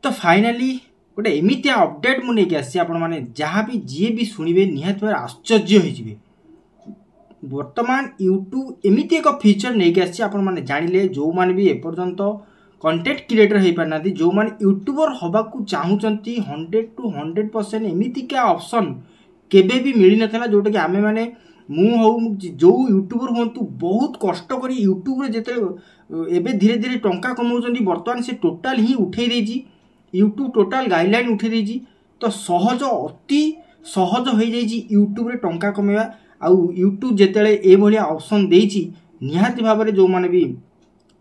तो फाइनाली गोटे एमती अपडेट मुझे आसी आपने जहाँ भी जी भी शुणे निहत भाव आश्चर्य हो बर्तमान यूट्यूब एमती एक फीचर नहीं आसी आपने जानिले जो मैंने भी एपर्यंत कंटेंट क्रिएटर हो पारना जो मैंने यूट्यूबर हवा चाहूँगी 100 to 100% एमतीका ऑप्शन केबे भी मिल ना जोटा कि आमे माने जो यूट्यूबर हूँ बहुत कष्ट कर यूट्यूब जिते धीरे धीरे टंका कमाऊँ बर्तमान से टोटाल ही उठे देजी यूट्यूब टोटाल गाइडलाइन उठे देजी तो सहज अति सहज हो जाइए यूट्यूब रे टंका कमेवा आउ यूट्यूब जिते ये ऑप्शन देती निहाती भाव में जो मैंने भी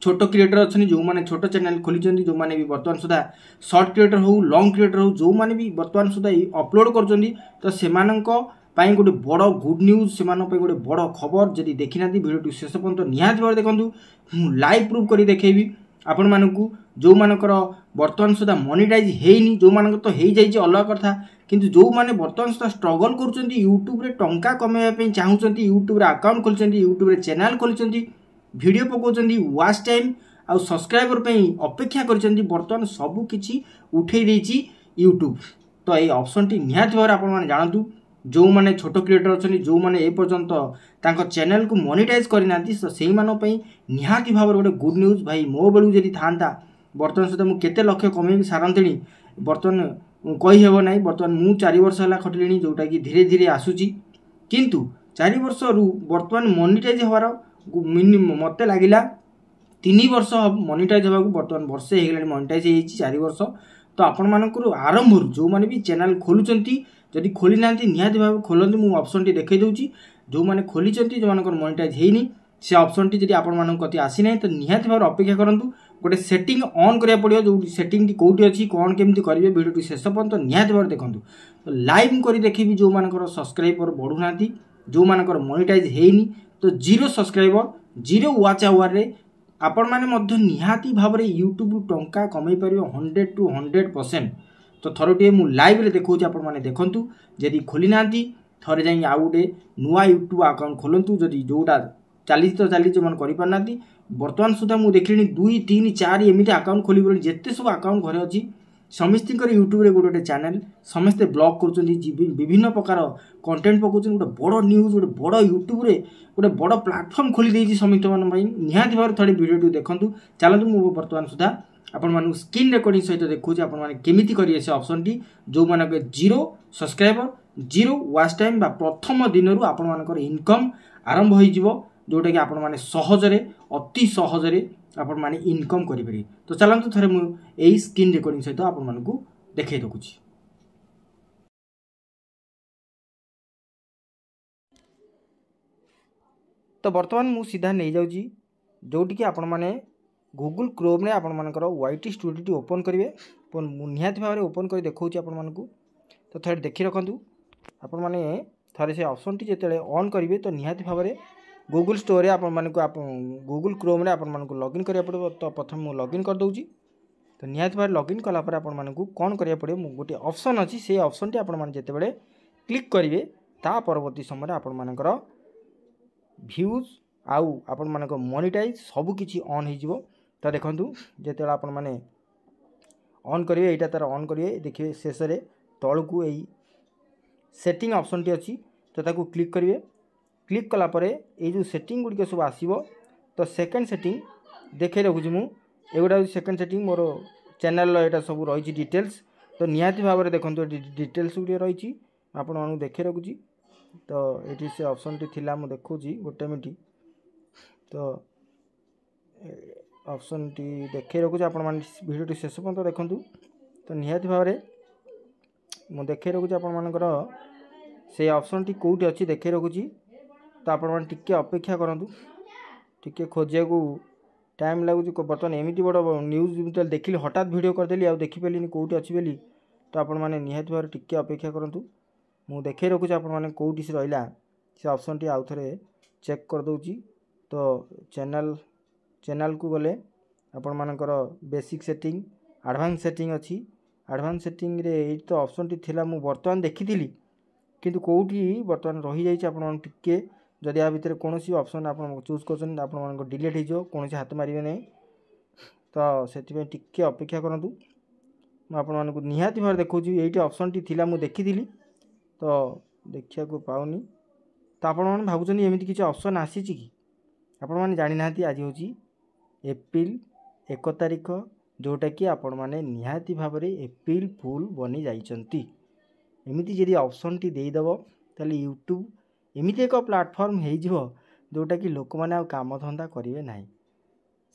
छोट क्रिएटर अच्छे जो मैंने छोट चैनल खोली जो मैंने भी बर्तमान सुधा शॉर्ट क्रिएटर हो लॉन्ग क्रिएटर हो जो मैंने भी बर्तमान सुधा अपलोड कर गोटे बड़ गुड न्यूज से गोटे बड़ खबर जदि देखी ना भिडियो शेष पर्यंत निहाती भाव देखूँ मुझे लाइव प्रूफ कर देखेबी आपण मानकू जो मानकर बर्तमान सुधा मोनेटाइज हेनी जो मान तो हो जाइए अलग कथा किंतु जो माने बर्तमान सुधा स्ट्रगल कर यूट्यूब रे टंका कमेवा चाहूँगी यूट्यूब रे अकाउंट खोली यूट्यूब रे चैनल खोली वीडियो पकाउछन्ती वाच टाइम आउ सब्सक्राइबर अपेक्षा कर बर्तमान सबू किछि उठे देछि यूट्यूब तो ये ऑप्शन टी निहाती भाव आपण माने जानतु जो माने छोट क्रिएटर अच्छे जो माने ए पर्यंत तांको चैनल को मोनेटाइज करना तो से निहाती भाव गोटे गुड न्यूज भाई मो बेलू जदि था बर्तमान सुधा मुझे केते लक्ष्य कमे सारंती बर्तमान कहीहब ना बर्तमान मु 4 वर्ष है खटिली जोटा कि धीरे धीरे आसूची किंतु 4 वर्ष रु बर्तमान मोनेटाइज हबार मत लगिला 3 वर्ष मोनेटाइज होगा बर्तमान वर्षे हो मोनेटाइज हो 4 वर्ष तो आपण मानकर आरंभ जो मैंने भी चैनल खोलुंट जदि खोली ना निहाती भाव खोलते मुझे ऑप्शन टी देखई दूची जो मैंने खोली जो मान मोनेटाइज होनी से ऑप्शन टी जब आपण मान कति आसी ना तो निहाती भाव अपेक्षा करूँ गोटे सेटिंग ऑन करा पड़ो जो सेटिंग टी कौटी अच्छी कौन केमती करेंगे भिडियो शेष पर्यंत निहाती भाव देखूँ तो लाइव कर देखी जो मानकर सब्सक्राइबर बढ़ुना जो मानकर मोनेटाइज होनी तो 0 सब्सक्राइबर 0 वाच आवर रे आपण माने निहाती भाव में यूट्यूब टंका कमाई पार 100 to 100%। तो थरटे मु लाइव रे देखो आपण माने देखंतु जदि खोली नांती थरे जाई आ गोटे नुआ यूट्यूब अकाउंट खोलंतु जदि जोटा चली तो चली जो मन करि पारना बर्तमान सुधा मु देखलिनी 2 3 4 एमिति अकाउंट खोली बोली जेते सब अकाउंट घरे अछि समस्तर यूट्यूब रे गोटे चैनल समस्ते ब्लॉग कर विभिन्न प्रकार कंटेंट पकाउछन गोटे बड़ न्यूज गोटे बड़ यूट्यूब रे गोटे बड़ प्लेटफॉर्म खोली देछि समस्त मन निहाती भाव थोड़े वीडियो देखंतु चलतु मु बर्तमान सुधा आपण मानू स्क्रीन रिकॉर्डिंग सहित देखुछि आपण माने केमिति करिए से ऑप्शन टी जो मानक 0 सब्सक्राइबर 0 वाच टाइम बा प्रथम दिन रु आपण मानकर इनकम आरंभ होई जिवो जोटा कि आपण माने सहजरे अति सहजरे आपण माने इनकम करि पारि। तो चलंतु थरे मु एई स्क्रीन रिकॉर्डिंग सहित आपण मानकू देखाई दकुछि। तो बर्तमान मु सीधा नहीं जाउची जोटी कि आपण माने गूगल क्रोम रे आपण मानकर वाईटी स्टूडियो टी ओपन करिवे निहाती भाव में ओपन कर देखौची आपण मानकू तो थोड़े देखि रखंतु आपण माने थरे से ऑप्शन टी जेतेले ऑन करिवे तो निहाती भाव में गूगल स्टोर आपण मानकू गूगल क्रोम रे आपण मानकू लॉगिन करिया पड़ो तो प्रथम मु लॉगिन कर दउची तो निहाती भाव लॉगिन कला पर आपण मानकू कोन करिया पड़ो गोटे ऑप्शन अछि से ऑप्शन टी आपण मान जेतेबेले क्लिक करिवे ता परवर्ती समय आपण मानकर व्यूज आउ आपण मानक मोनेटाइज सब किछि ऑन हो जिवो। तो देखंतु जेतेला आपण माने ऑन करिवे एटा तार ऑन करिवे देखिए शेष रे तळकू एई सेटिंग ऑप्शन टी अछि तो ताकू क्लिक करिवे क्लिक कला परे ए जो सेटिंग गुडी के सब आसीबो तो सेकंड सेटिंग देखे रखुछि मु एगुडा सेकंड सेटिंग मोर चैनल एटा सब रहिछि डिटेल्स तो निहाती भाव रे देखंतु डिटेल्स गुडी रहिछि आपण मानु देखे रखुछि तो एटी से ऑप्शन टी थिला मु देखुछि गोटे मिनिट तो ऑप्शन टी देखे रखुछि आपण मान वीडियो टी शेष पर्यंत देखंतु तो निहाती भाव रे मु देखे रखुछि आपण मानकर से ऑप्शन टी कोठी अछि देखे रखुछि तो आपण मान टिके अपेक्षा करंतु टिके खोजिया को टाइम लागुछि बर्तमान एमिति बड़ न्यूज देखिली हठात वीडियो करदेली आ देखि पेलिनी कोठी अछि बेली तो आपण माने निहाती भाव टिके अपेक्षा करंतु मु देखे रखुछि आपण माने कोठी से रहिला से ऑप्शन टी आउ थरे चेक कर दउछि तो चैनल को गले आपण मानकर बेसिक सेटिंग एडवांस सेटिंग अच्छी एडवांस सेटिंग रे ए तो ऑप्शन टी थिला मु बर्तमान देखिथिली किंतु कोठी बर्तमान रही जाइछि आपण मान टिके जदि आ भितर कोनोसी ऑप्शन आपण चूज करछन आपण मान डिलीट हो जो कोनोसी हाथ मारिबे नै तो सेति में टिके अपेक्षा करंतु आपको निहाती भाव देखा ये ऑप्शन टी थिला मु देखी तो देखा पाऊनी तो आपण मैंने भावुं एमती किसी ऑप्शन आसी कि आपण मैंने जानी ना आज हूँ एप्रिल 1 तारिख जोटा कि आपण मैंने निहाती भाव में एप्रिल फुल बनी जाइछंती। एमती जदि ऑप्शन टी देदेव ताले यूट्यूब एमती एक प्लाटफॉर्म हो जोटा कि लोक मैंने काम धंदा करेंगे ना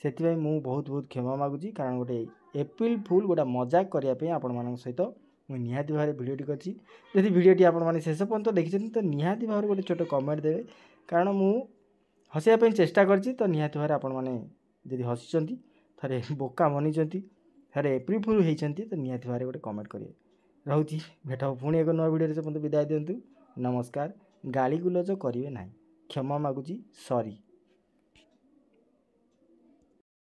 से बहुत बहुत क्षमा मागुची कारण गोटे एप्रिल फुल गोटे मजाक करने आपण मान सहित मुझे निहाती भाव भिडियोटी करी जदि भिडियोटी आपने शेष पर्यंत देखी तो निहाती भाव गोटे छोट कमेंट देवे कारण मु हसैया चेष्टा करछि तो निहाती भाव आपण मैंने जदि हसी थे बोका मनी थे एप्रिल फुल होती तो निहाती भाव गोटे कमेंट करेंगे रोची भेट पुणी एक नुआ भिडियो से विदाय दिंतु नमस्कार। गाली गुलज करेंगे ना क्षमा मागुची सॉरी।